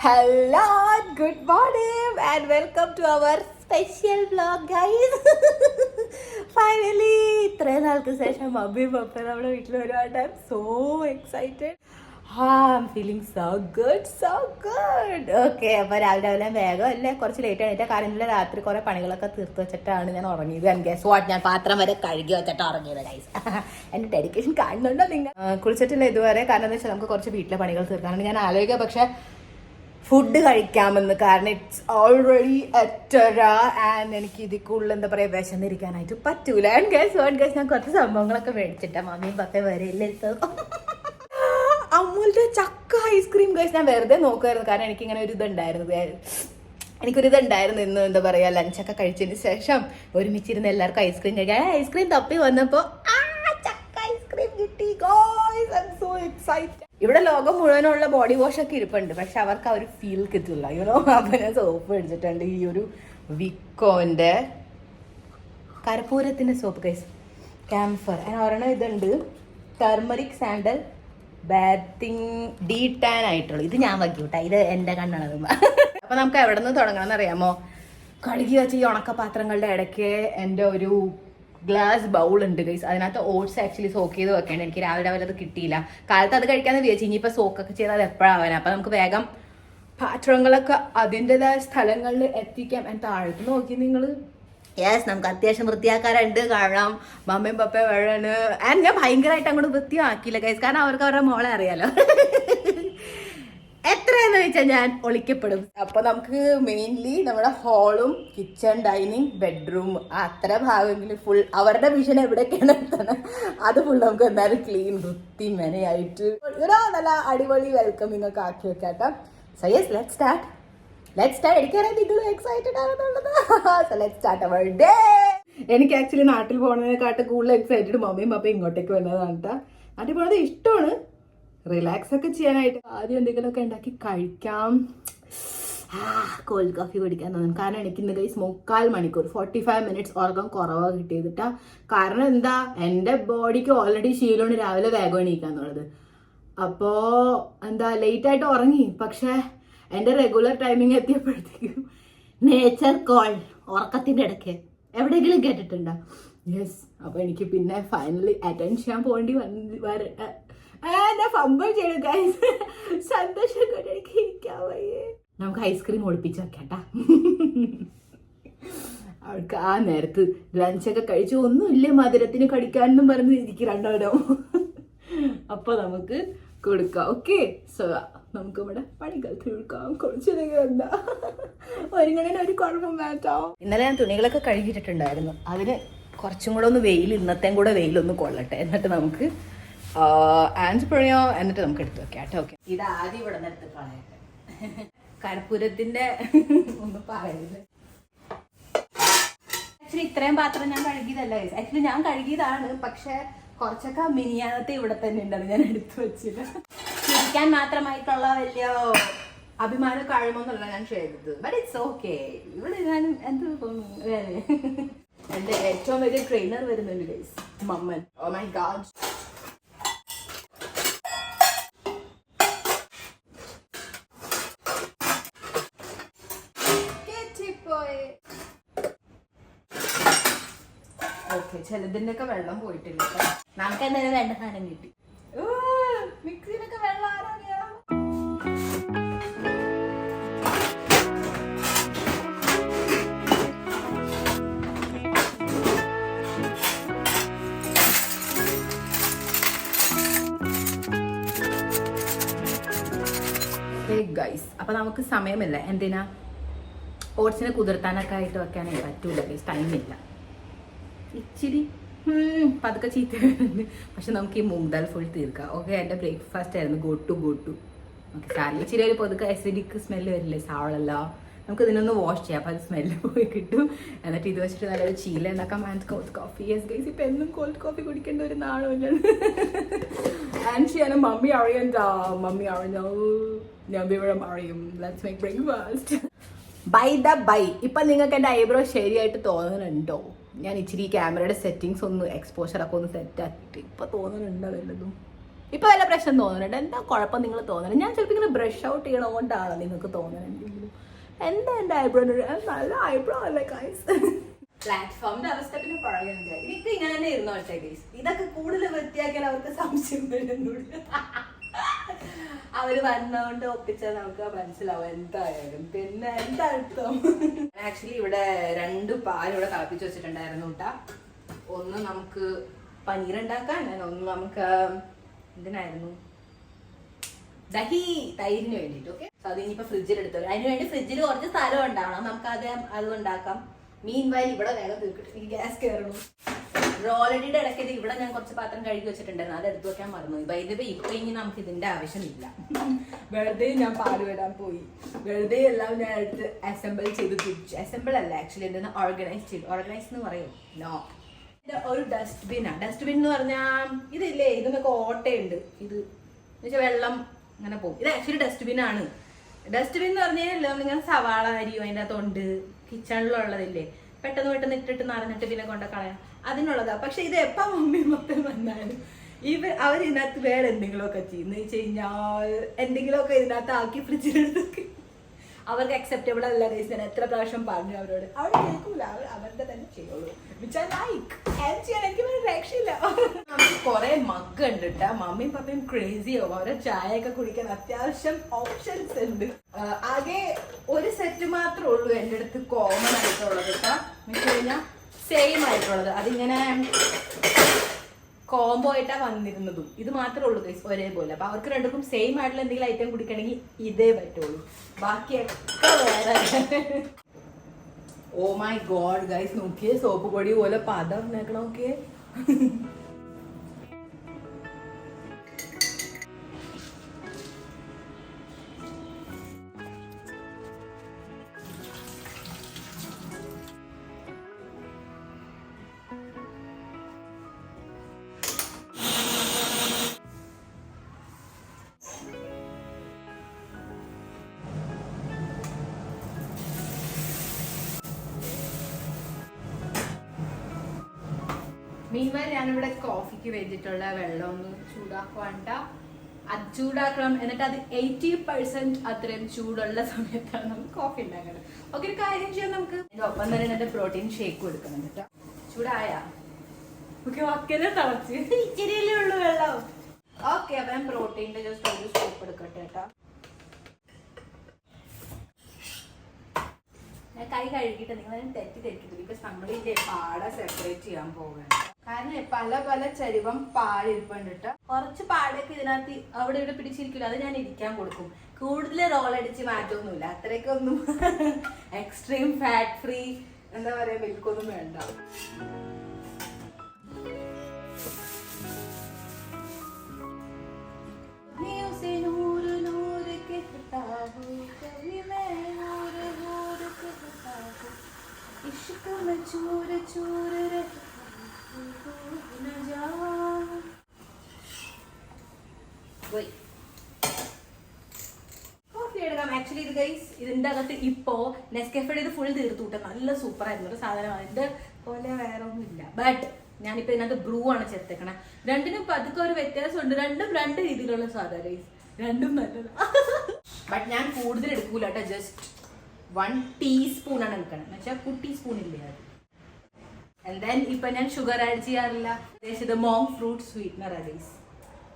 Hello, good morning and welcome to our special vlog guys. Finally, ഇത്രയും നാൾക്ക് ശേഷം മമ്മിയും പപ്പയും നമ്മുടെ വീട്ടിൽ വരുവാണ്. I'm so excited. I'm feeling so good. Okay, അപ്പോൾ രാവിലെ വേഗം അല്ലേ കുറച്ച് ലേറ്റ് ആയിട്ട് കാരണം ഇന്നലെ രാത്രി കുറേ പണികളൊക്കെ തീർത്ത് വെച്ചിട്ടാണ് ഞാൻ ഉറങ്ങിയത്. ആൻഡ് ഗെസ് വാട്ട്, ഞാൻ പാത്രം വരെ കഴുകി വെച്ചിട്ട് ഉറങ്ങിയത് ഗൈസ്. എൻ്റെ ഡെഡിക്കേഷൻ കാണുന്നുണ്ടോ നിങ്ങൾ? കുളിച്ചിട്ടില്ല ഇതുവരെ, കാരണം എന്താ വെച്ചാൽ നമുക്ക് കുറച്ച് വീട്ടിലെ പണികൾ തീർക്കാനാണ് ഞാൻ ആലോചിക്കുക. പക്ഷേ ഫുഡ് കഴിക്കാമെന്ന്, കാരണം ഇറ്റ്സ് ഓൾറെഡി എട്ടര ആൻഡ് എനിക്ക് ഇതിൽ കൂടുതൽ എന്താ പറയുക വിശന്നിരിക്കാനായിട്ട് പറ്റൂല. ആൻഡ് ഗൈസ് ഞാൻ കുറച്ച് സംഭവങ്ങളൊക്കെ മേടിച്ചിട്ടാ മമ്മിയും പപ്പയും വരെയില്ല അമൂലിന്റെ ചക്ക ഐസ്ക്രീം ഗൈസ് ഞാൻ വെറുതെ നോക്കുമായിരുന്നു, കാരണം എനിക്കിങ്ങനെ ഒരു ഇതുണ്ടായിരുന്നു ഇന്ന് എന്താ പറയുക ലഞ്ചൊക്കെ കഴിച്ചതിന് ശേഷം ഒരുമിച്ചിരുന്ന് എല്ലാവർക്കും ഐസ്ക്രീം കഴിക്കാൻ. ഐസ്ക്രീം തപ്പി വന്നപ്പോൾ ചക്ക ഐസ്ക്രീം കിട്ടി guys. I am so excited. ഇവിടെ ലോകം മുഴുവനുള്ള ബോഡി വാഷ് ഒക്കെ ഇരിപ്പുണ്ട്, പക്ഷെ അവർക്ക് ആ ഒരു ഫീൽ കിട്ടില്ല യുനോ. അപ്പം ഞാൻ സോപ്പ് മേടിച്ചിട്ടുണ്ട്, ഈ ഒരു വിക്കോന്റെ കർപ്പൂരത്തിന്റെ സോപ്പ് ഗൈസ്, ക്യാംഫർ. ഒരെണ്ണം ഇതുണ്ട് turmeric sandal bathing de tan ആയിട്ടുള്ളൂ. ഇത് ഞാൻ വയ്ക്കും കേട്ടോ, ഇത് എൻ്റെ കണ്ണാണ്. അപ്പൊ നമുക്ക് എവിടെ നിന്ന് തുടങ്ങണം എന്നറിയാമോ? കഴുകി വെച്ച ഈ ഉണക്കപാത്രങ്ങളുടെ ഇടയ്ക്ക് എൻ്റെ ഒരു ഗ്ലാസ് ബൗൾ ഉണ്ട് ഗൈസ്. അതിനകത്ത് ഓട്സ് ആക്ച്വലി സോക്ക് ചെയ്ത് വെക്കേണ്ട. എനിക്ക് രാവിലെ അത് കിട്ടിയില്ല. കാലത്ത് അത് കഴിക്കാന്ന് വിചാരിച്ചു, ഇനിയിപ്പോൾ സോക്കൊക്കെ ചെയ്താൽ എപ്പോഴാവാൻ. അപ്പം നമുക്ക് വേഗം പാത്രങ്ങളൊക്കെ അതിൻ്റെതായ സ്ഥലങ്ങളിൽ എത്തിക്കാം. എൻ്റെ താഴത്ത് നോക്കി നിങ്ങൾ. യെസ്, നമുക്ക് അത്യാവശ്യം വൃത്തിയാക്കാറുണ്ട്, കാരണം മമ്മയും പപ്പയും വേഴാണ്. ആൻഡ് ഞാൻ ഭയങ്കരമായിട്ട് അങ്ങോട്ട് വൃത്തിയാക്കിയില്ല ഗൈസ്, കാരണം അവർക്ക് അവരുടെ മോളെ അറിയാലോ. എത്രയെന്ന് വെച്ചാൽ ഞാൻ ഒളിക്കപ്പെടും. അപ്പൊ നമുക്ക് മെയിൻലി നമ്മുടെ ഹോളും കിച്ചൺ ഡൈനിങ് ബെഡ്റൂം അത്ര ഭാഗങ്ങളിൽ ഫുൾ അവരുടെ വിഷൻ എവിടെയൊക്കെയാണ് എത്തണം അത് ഫുൾ നമുക്ക് എന്തായാലും ക്ലീൻ വൃത്തി മെനയായിട്ട് നല്ല അടിപൊളി വെൽക്കമിങ് ഒക്കെ ആക്കി വെക്കാട്ടോ. So yes, let's start. എനിക്കറിയാം നിങ്ങൾ എക്സൈറ്റഡ് ആണെന്നുള്ളത്. So let's start our day. എനിക്ക് ആക്ച്വലി നാട്ടിൽ പോകുന്നതിനെക്കാട്ടും കൂടുതൽ എക്സൈറ്റഡ് മമ്മിയും പപ്പയും ഇങ്ങോട്ടേക്ക് വന്നതാണ് കേട്ടോ. നാട്ടിൽ പോകുന്നത് ഇഷ്ടമാണ്, റിലാക്സ് ഒക്കെ ചെയ്യാനായിട്ട്. ആദ്യം എന്തെങ്കിലുമൊക്കെ ഉണ്ടാക്കി കഴിക്കാം. കോൾഡ് കോഫി കുടിക്കാൻ തോന്നും, കാരണം എനിക്ക് ഇന്ന് ഗൈസ് 3/4 മണിക്കൂർ 45 മിനിറ്റ്സ് ഉറക്കം കുറവാണ് കിട്ടിയതിട്ടാ. കാരണം എന്താ, എൻ്റെ ബോഡിക്ക് ഓൾറെഡി ശീലമാണ് രാവിലെ വേഗം എണീക്കാന്നുള്ളത്. അപ്പോൾ എന്താ ലേറ്റായിട്ട് ഉറങ്ങി, പക്ഷേ എൻ്റെ റെഗുലർ ടൈമിങ് എത്തിയപ്പോഴത്തേക്കും നേച്ചർ കോൾ ഉറക്കത്തിൻ്റെ ഇടയ്ക്ക് എവിടെയെങ്കിലും കേട്ടിട്ടുണ്ടോ? യെസ്. അപ്പോൾ എനിക്ക് പിന്നെ ഫൈനലി അറ്റൻഡ് ചെയ്യാൻ പോകേണ്ടി ഫംബിൾ ചെയ്തു ഗൈസ്. സന്തോഷം കൊണ്ട് എനിക്ക് ഇരിക്കാൻ വയ്യേ. നമുക്ക് ഐസ്ക്രീം ഒളിപ്പിച്ച് വെക്കട്ടാ. അവൾക്ക് ആ നേരത്ത് ലഞ്ചൊക്കെ കഴിച്ചു ഒന്നുമില്ല മധുരത്തിന് കടിക്കാനെന്നും പറഞ്ഞ് ഇരിക്കണ്ടോ. അപ്പൊ നമുക്ക് കൊടുക്കാം. ഓക്കെ, സോ നമുക്ക് ഇവിടെ പണികൾ തീർക്കാം. കുറച്ചില്ലെങ്കിൽ എന്താ ഒരുങ്ങനെ ഒരു കുഴപ്പം വേട്ടോ. ഇന്നലെ ഞാൻ തുണികളൊക്കെ കഴുകിയിട്ടുണ്ടായിരുന്നു, അതിന് കുറച്ചും കൂടെ ഒന്ന് വെയിൽ, ഇന്നത്തെയും കൂടെ വെയിലൊന്ന് കൊള്ളട്ടെ, എന്നിട്ട് നമുക്ക് എന്നിട്ട് നമുക്ക് എടുത്തു വെക്കാം കേട്ടോ. ഓക്കെ, ഇത് ആദ്യം ഇവിടെ നിന്ന് എടുത്ത് കളയട്ടെ. കർപ്പൂരത്തിന്റെ ഒന്നും പറയരുത്. ആക്ച്വലി ഇത്രയും പാത്രം ഞാൻ കഴുകിയതല്ല, ആക്ച്വലി ഞാൻ കഴുകിയതാണ്, പക്ഷെ കുറച്ചൊക്കെ മിനിയാനത്തെ ഇവിടെ തന്നെ ഉണ്ട്, അത് ഞാൻ എടുത്തു വെച്ചില്ല. ചിരിക്കാൻ മാത്രമായിട്ടുള്ള വലിയ അഭിമാനം കഴിയുമെന്നുള്ള ഞാൻ ചെയ്തത്. But it's okay. ഇവിടെ ഞാൻ എന്ത് തോന്നുന്നു, എന്റെ ഏറ്റവും വലിയ ട്രെയിനർ വരുന്നുണ്ട് guys, Mammen. Oh my god. Okay, ചിലതിന്റെ ഒക്കെ വെള്ളം പോയിട്ടില്ല. നമുക്ക് എന്തായാലും വേണ്ട സാധനം കിട്ടി. മിക്സിയിലൊക്കെ വെള്ളം ആരാ? ഗൈസ്, അപ്പൊ നമുക്ക് സമയമില്ല. എന്തിനാ ഓട്സിനെ കുതിർത്താനൊക്കെ ആയിട്ട് വെക്കാനായി പറ്റൂല ഗൈസ്, ടൈമില്ല. ഇച്ചിരി പതുക്കെ ചീത്ത വരുന്നുണ്ട്, പക്ഷെ നമുക്ക് ഈ മൂങ് ദാൽ ഫുൾ തീർക്കാം. ഓക്കെ, എൻ്റെ ബ്രേക്ക്ഫാസ്റ്റ് ആയിരുന്നു. ഗോ ടു ഓക്കെ, സാറിൽ ഇച്ചിരി ഒരു പതുക്കെ അസിഡിക് സ്മെല്ല് വരില്ലേ സാളല്ല, നമുക്ക് ഇതിനൊന്ന് വാഷ് ചെയ്യാം, അപ്പോൾ അത് സ്മെല്ല് പോയി കിട്ടും. എന്നിട്ട് ഇത് വെച്ചിട്ട് നല്ലൊരു ചീല ഉണ്ടാക്കാം. And cold coffee. Yes guys, ഇപ്പം എന്നും കോൾഡ് കോഫി കുടിക്കേണ്ട ഒരു നാളുമില്ല. ആൻഡ് ചെയ്യാനും മമ്മി അറിയണ്ട, മമ്മി അറിഞ്ഞോ ഞാൻ ഇവിടെ അറിയും. Let's make breakfast. By the by, ഇപ്പം നിങ്ങൾക്ക് എൻ്റെ ഐബ്രോ ശരിയായിട്ട് തോന്നുന്നുണ്ടോ? ഞാൻ ഇച്ചിരി ക്യാമറയുടെ സെറ്റിങ്സ് ഒന്ന് എക്സ്പോഷർ ഒക്കെ ഒന്ന് സെറ്റ് ആക്കിയിട്ട് ഇപ്പം തോന്നുന്നുണ്ടോ വല്ലതും? ഇപ്പൊ വല്ല പ്രശ്നം തോന്നുന്നുണ്ട്? എന്താ കുഴപ്പം നിങ്ങൾ തോന്നുന്നത്? ഞാൻ ചിലപ്പോൾ ഇങ്ങനെ ബ്രഷ് ഔട്ട് ചെയ്യണോണ്ടാണ് നിങ്ങൾക്ക് തോന്നുന്നത്. എന്താ എന്റെ ഐബ്രോ നല്ല ഐബ്രോ അല്ലേ ഗൈസ്? പ്ലാറ്റ്ഫോമിന്റെ അവസ്ഥ പിന്നെ പറയുന്നത് എനിക്ക് ഇങ്ങനെ തന്നെ ഇരുന്നോട്ടെ ഗൈസ്. ഇതൊക്കെ കൂടുതൽ വൃത്തിയാക്കിയാൽ അവർക്ക് സംശയം വരുന്നുണ്ട്. അവര് വന്നോണ്ട് ഒപ്പിച്ചാൽ നമുക്ക് മനസ്സിലാവും എന്തായാലും. പിന്നെ എന്താ അർത്ഥം? ആക്ച്വലി ഇവിടെ 2 പാൽ ഇവിടെ തിളപ്പിച്ച് വെച്ചിട്ടുണ്ടായിരുന്നു കേട്ടാ. ഒന്ന് നമുക്ക് പനീർ ഉണ്ടാക്കാൻ, ഒന്ന് നമുക്ക് എന്തിനായിരുന്നു തൈരിന് വേണ്ടിട്ട്. ഓക്കെ, അത് ഇനിയിപ്പോ ഫ്രിഡ്ജിൽ എടുത്തു. അതിന് വേണ്ടി ഫ്രിഡ്ജിൽ കുറച്ച് സ്ഥലം ഉണ്ടാവണം. നമുക്ക് അത് ഉണ്ടാക്കാം. മീൻ വയൽ ഇവിടെ വേഗം തീർക്കിട്ട് ഗ്യാസ് കയറണം. ഓൾറെഡിയുടെ ഇടയ്ക്ക് ഇവിടെ ഞാൻ കുറച്ച് പാത്രം കഴുകി വെച്ചിട്ടുണ്ടായിരുന്നു, അത് എടുത്തു വെക്കാൻ മറന്നു. ഇപ്പൊ ഇനി നമുക്ക് ഇതിന്റെ ആവശ്യമില്ല. വെറുതെ ഞാൻ പാല് വിടാൻ പോയി, വെറുതെ എല്ലാം ഞാൻ എടുത്ത് അസംബിൾ ചെയ്ത് തിരിച്ചു. അസംബിൾ അല്ല ആക്ച്വലി, എന്തെന്ന് ഓർഗനൈസ് ചെയ്തു. ഓർഗനൈസ് എന്ന് പറയും നോ. ഒരു ഡസ്റ്റ്ബിനാ. ഡസ്റ്റ്ബിൻ എന്ന് പറഞ്ഞാൽ ഇതില്ലേ, ഇതിനൊക്കെ ഓട്ടയുണ്ട്. ഇത് എന്നുവെച്ചാൽ വെള്ളം അങ്ങനെ പോകും. ഇത് ആക്ച്വലി ഡസ്റ്റ്ബിൻ ആണ്. ഡസ്റ്റ്ബിൻ എന്ന് പറഞ്ഞാൽ നിങ്ങൾ സവാള അരിയോ അതിൻ്റെ അകത്തുണ്ട്, കിച്ചണിലുള്ളതില്ലേ, പെട്ടെന്ന് ഇട്ടിട്ട് നിറഞ്ഞിട്ട് പിന്നെ കൊണ്ട കളയാം, അതിനുള്ളതാ. പക്ഷെ ഇത് എപ്പോ മമ്മി മൊത്തം വന്നാലും അവരിതിനകത്ത് വേറെ എന്തെങ്കിലുമൊക്കെ ചെയ്യുന്നു വെച്ച് കഴിഞ്ഞാൽ എന്തെങ്കിലുമൊക്കെ ഇതിനകത്ത് ആക്കി ഫ്രിഡ്ജിലെടുത്ത് അവർക്ക് അക്സെപ്റ്റബിൾ അല്ല. ഞാൻ എത്ര പ്രാവശ്യം പറഞ്ഞു അവരോട്, അവർ കേൾക്കൂല, അവരുടെ തന്നെ ചെയ്യുള്ളൂ. എനിക്ക് രക്ഷയില്ല. കുറെ മഗ് ഉണ്ട് കേട്ടാ. മമ്മിയും പപ്പയും ക്രേസി ആവും. അവരെ ചായ ഒക്കെ കുടിക്കാൻ അത്യാവശ്യം ഓപ്ഷൻസ് ഉണ്ട്. ആകെ ഒരു സെറ്റ് മാത്രമേ ഉള്ളൂ എൻ്റെ അടുത്ത് കോമൺ ആയിട്ടുള്ളത് കേട്ടാ. എന്ന് വെച്ച് കഴിഞ്ഞാൽ സെയിം ആയിട്ടുള്ളത്. അതിങ്ങനെ കോംബോ ആയിട്ടാ വന്നിരുന്നതും. ഇത് മാത്രമേ ഉള്ളൂ ഗൈസ് ഒരേപോലെ. അപ്പൊ അവർക്ക് രണ്ടും സെയിം ആയിട്ടുള്ള എന്തെങ്കിലും ഐറ്റം കുടിക്കണമെങ്കിൽ ഇതേ പറ്റുള്ളൂ. ബാക്കിയൊക്കെ വേറെ. ഓ മൈ ഗോഡ് ഗൈസ്, നോക്കിയേ സോപ്പ് പൊടി പോലെ പദം നോക്കിയേ. മീൻവയൽ ഞാനിവിടെ കോഫിക്ക് വേണ്ടിയിട്ടുള്ള വെള്ളം ഒന്ന് ചൂടാക്കുവാണ്ട. അത് ചൂടാക്കണം, എന്നിട്ട് അത് 80% അത്രയും ചൂടുള്ള സമയത്താണ് നമുക്ക് കോഫി ഉണ്ടാക്കണം. ഓക്കെ, ഒരു കാര്യം ചെയ്യാം നമുക്ക്. ഒപ്പം തന്നെ എന്റെ പ്രോട്ടീൻ ഷേക്ക് കൊടുക്കണം കേട്ടോ. ചൂടായ ഓക്കെ, വക്കനെ തിളച്ച് ഇച്ചിരിയല്ലേ ഉള്ളു വെള്ളം. ഓക്കെ, അപ്പൊ ഞാൻ പ്രോട്ടീൻ്റെ ജസ്റ്റ് ഒരു സ്കൂപ്പ് എടുക്കട്ടെ കേട്ടോ. ഞാൻ കൈ കഴുകിയിട്ട് നിങ്ങൾ തെറ്റിദ്ധരിക്കുന്നു. ബിക്കോസ് നമ്മളിതിന്റെ പാട സെപ്പറേറ്റ് ചെയ്യാൻ പോവുകയാണ്. കാരണം പല ചരിവം പാടിരിപ്പുണ്ട് കേട്ടോ. കുറച്ച് പാടൊക്കെ ഇതിനകത്ത് അവിടെ ഇവിടെ പിടിച്ചിരിക്കില്ല, അത് ഞാൻ ഇരിക്കാൻ കൊടുക്കും. കൂടുതൽ റോൾ അടിച്ച് മാറ്റമൊന്നുമില്ല. അത്രയ്ക്കൊന്നും എക്സ്ട്രീം ഫാറ്റ് ഫ്രീ എന്താ പറയാ മിൽക്കൊന്നും വേണ്ട. ആക്ച്വലി ഇത് ഗൈസ്, ഇതിന്റെ അകത്ത് ഇപ്പോ നെസ്കഫയുടെ ഇത് ഫുൾ തീർത്തു കൂട്ടാൻ നല്ല സൂപ്പർ ആയിരുന്നു ഒരു സാധനമാണ്. ഇതിന്റെ പോലെ വേറെ ഒന്നും ഇല്ല. ബട്ട് ഞാനിപ്പോ ഇതിനകത്ത് ബ്രൂ ആണ് ചേർത്തേക്കണേ. രണ്ടിനും പതുക്കെ ഒരു വ്യത്യാസമുണ്ട്. രണ്ടും രണ്ട് രീതിയിലുള്ള സാധനം ഗൈസ്, രണ്ടും നല്ലതാണ്. ബട്ട് ഞാൻ കൂടുതൽ എടുക്കൂല കേട്ടോ. ജസ്റ്റ് 1 ടീസ്പൂൺ ആണ് എടുക്കണം. എന്നുവെച്ചാൽ കുട്ടി സ്പൂൺ ഇല്ലേ അത്. ആൻഡ് ദെൻ ഇപ്പൊ ഞാൻ ഷുഗർ ആഡ് ചെയ്യാറില്ല. ഇത് മോങ് ഫ്രൂട്ട് സ്വീറ്റ്നർ ഗൈസ്.